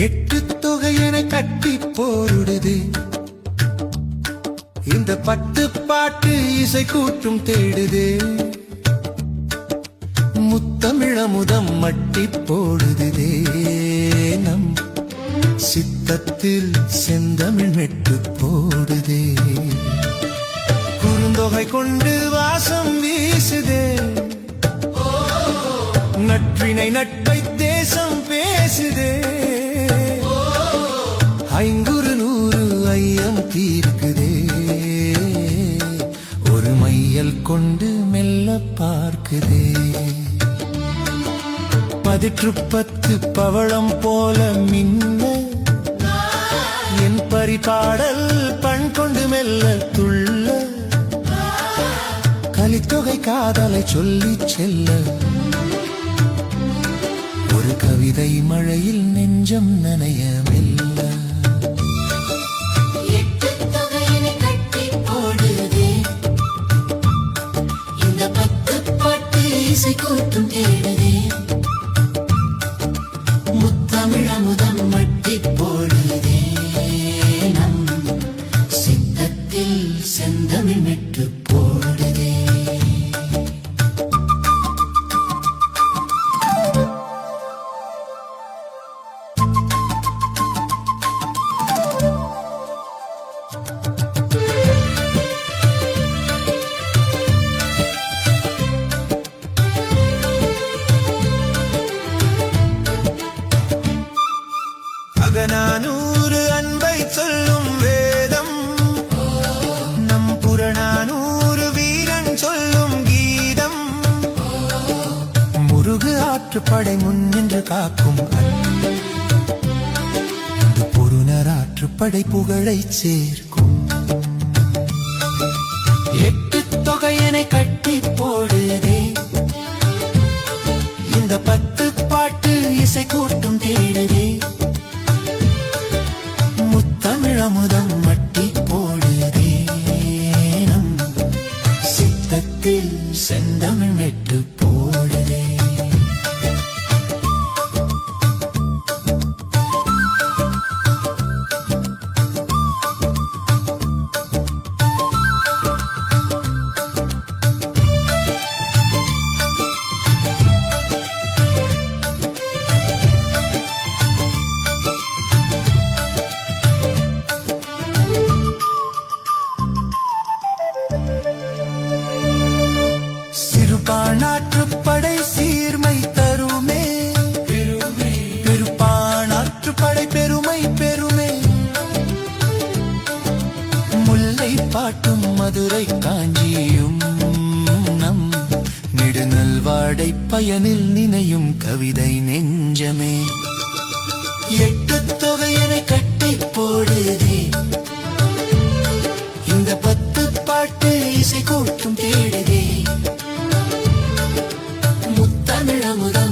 எட்டு தொகையென கட்டி போடுது இந்த 10 பாட்டு இசை கூட்டும் தேடுது முத்தமிழமுதம் மட்டி போடுதே நம் சித்தத்தில் செந்தமிழ் மெட்டு போடுதே குறுந்தொகை கொண்டு வாசம் வீசுதே நட்பினை நட்பை தேசம் பேசுதே ஐங்குறு நூறு ஐயம் தீர்க்குதே ஒரு மையல் கொண்டு மெல்ல பார்க்குதே 10 பவளம் போல மின்ன என் பரிபாடல் பண் கொண்டு மெல்ல துள்ள கலித்தொகை காதலை சொல்லி செல்ல ஒரு கவிதை மழையில் நெஞ்சம் நனைய மெல்ல கூட்டும் தேடுதே முத்தமிழமுதம் மட்டி போடுதே நம் சித்தத்தில் செந்தமிழ் மெட்டு போடுதே அகநானூறு அன்பை சொல்லும் வேதம் நம் புறநானூறு வீரன் சொல்லும் கீதம் முருகு ஆற்றுப்படை முன்னின்று காக்கும் பொருணர் ஆற்றுப்படை புகழை சேர்க்கும் 8 தொகையனை கட்டி போடுதே இந்த 10 பாட்டு இசை கூட்டும் தேடுதே முத்தமிழமுதம் மட்டி போடுதே நம் சித்தத்தில் செந்தமிழ் மெட்டு போடுதே சிறுபானாற்றுப்படை சீர்மை தருமே பெருப்பானாற்றுப்படை பெருமை பெருமே முல்லை பாட்டும் மதுரை காஞ்சியும் நம் நெடுநல்வாடை பயனில் நினையும் கவிதை நெஞ்சமே 8 தொகையனை கட்டி போடுதே இந்த 10 பாட்டு இசை கூட்டும் தேடுதே முத்தமிழமுதம்